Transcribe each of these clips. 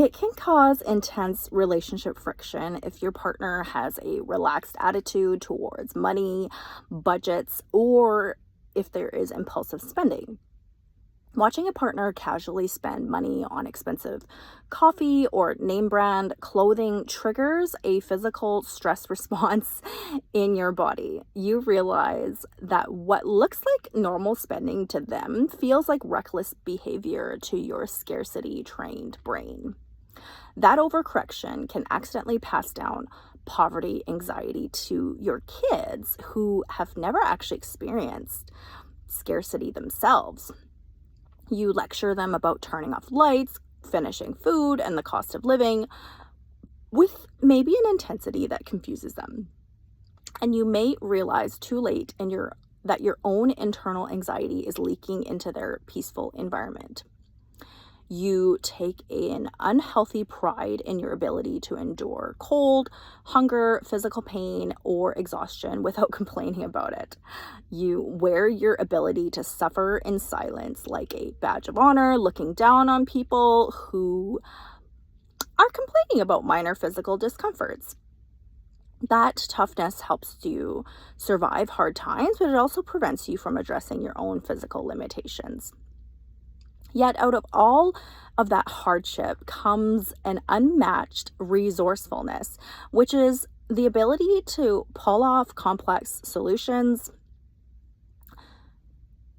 It can cause intense relationship friction if your partner has a relaxed attitude towards money, budgets, or if there is impulsive spending. Watching a partner casually spend money on expensive coffee or name brand clothing triggers a physical stress response in your body. You realize that what looks like normal spending to them feels like reckless behavior to your scarcity trained brain. That overcorrection can accidentally pass down poverty anxiety to your kids who have never actually experienced scarcity themselves. You lecture them about turning off lights, finishing food, and the cost of living with maybe an intensity that confuses them. And you may realize too late that your own internal anxiety is leaking into their peaceful environment. You take an unhealthy pride in your ability to endure cold, hunger, physical pain, or exhaustion without complaining about it. You wear your ability to suffer in silence like a badge of honor, looking down on people who are complaining about minor physical discomforts. That toughness helps you survive hard times, but it also prevents you from addressing your own physical limitations. Yet out of all of that hardship comes an unmatched resourcefulness, which is the ability to pull off complex solutions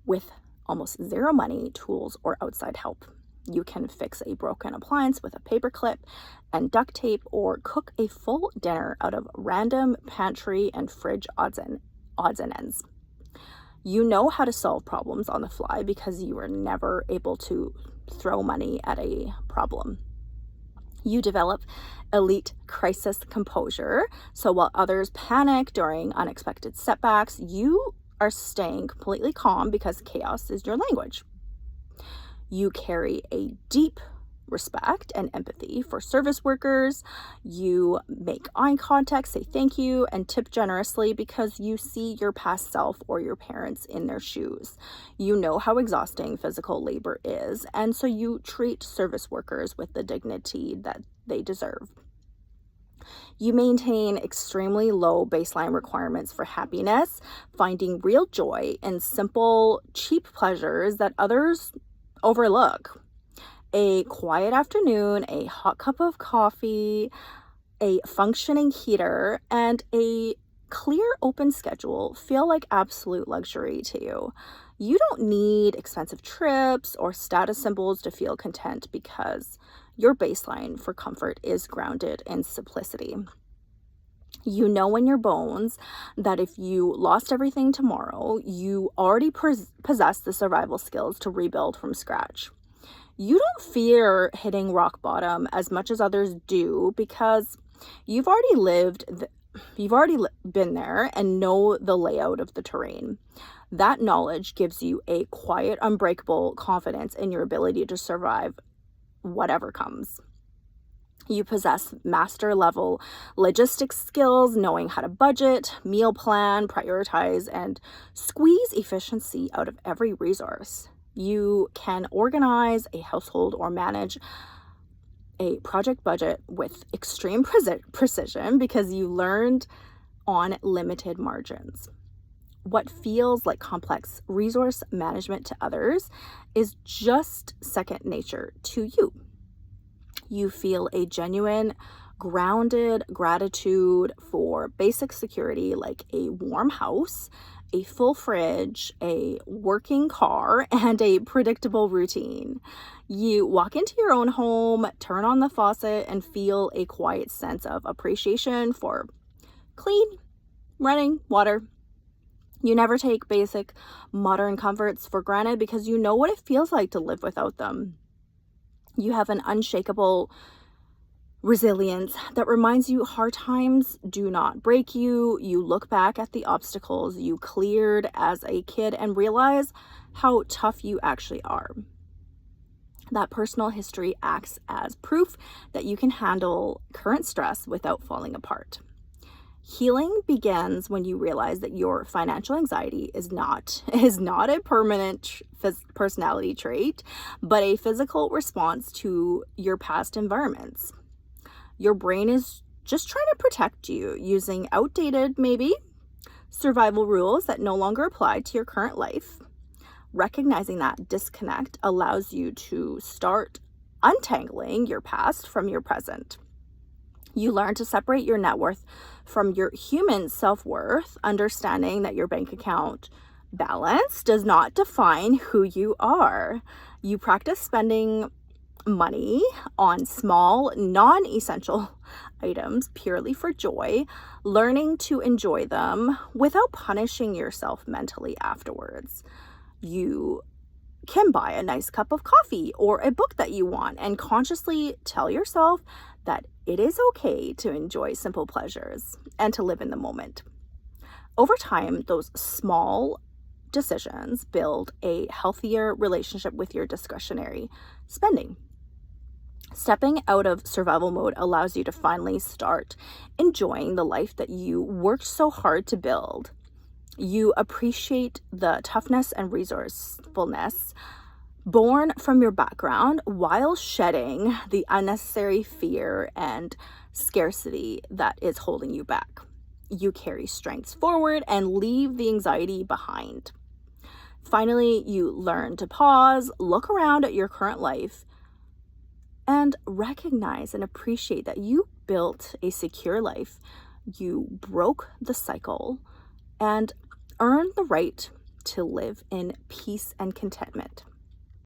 with almost zero money, tools, or outside help. You can fix a broken appliance with a paperclip and duct tape, or cook a full dinner out of random pantry and fridge odds and ends. You know how to solve problems on the fly because you were never able to throw money at a problem. You develop elite crisis composure. So while others panic during unexpected setbacks, you are staying completely calm because chaos is your language. You carry a deep respect and empathy for service workers. You make eye contact, say thank you, and tip generously because you see your past self or your parents in their shoes. You know how exhausting physical labor is, and so you treat service workers with the dignity that they deserve. You maintain extremely low baseline requirements for happiness, finding real joy in simple, cheap pleasures that others overlook. A quiet afternoon, a hot cup of coffee, a functioning heater, and a clear open schedule feel like absolute luxury to you. You don't need expensive trips or status symbols to feel content because your baseline for comfort is grounded in simplicity. You know in your bones that if you lost everything tomorrow, you already possess the survival skills to rebuild from scratch. You don't fear hitting rock bottom as much as others do because you've already been there and know the layout of the terrain. That knowledge gives you a quiet, unbreakable confidence in your ability to survive whatever comes. You possess master level logistics skills, knowing how to budget, meal plan, prioritize, and squeeze efficiency out of every resource. You can organize a household or manage a project budget with extreme precision because you learned on limited margins. What feels like complex resource management to others is just second nature to you. You feel a genuine, grounded gratitude for basic security like a warm house, a full fridge, a working car, and a predictable routine. You walk into your own home, turn on the faucet, and feel a quiet sense of appreciation for clean, running water. You never take basic modern comforts for granted because you know what it feels like to live without them. You have an unshakable resilience that reminds you hard times do not break you. You look back at the obstacles you cleared as a kid and realize how tough you actually are. That personal history acts as proof that you can handle current stress without falling apart. Healing begins when you realize that your financial anxiety is not is not a permanent personality trait, but a physical response to your past environments. Your brain is just trying to protect you using outdated, maybe, survival rules that no longer apply to your current life. Recognizing that disconnect allows you to start untangling your past from your present. You learn to separate your net worth from your human self-worth, understanding that your bank account balance does not define who you are. You practice spending money on small, non-essential items purely for joy, learning to enjoy them without punishing yourself mentally afterwards. You can buy a nice cup of coffee or a book that you want and consciously tell yourself that it is okay to enjoy simple pleasures and to live in the moment. Over time, those small decisions build a healthier relationship with your discretionary spending. Stepping out of survival mode allows you to finally start enjoying the life that you worked so hard to build. You appreciate the toughness and resourcefulness born from your background while shedding the unnecessary fear and scarcity that is holding you back. You carry strengths forward and leave the anxiety behind. Finally, you learn to pause, look around at your current life, and recognize and appreciate that you built a secure life. You broke the cycle and earned the right to live in peace and contentment.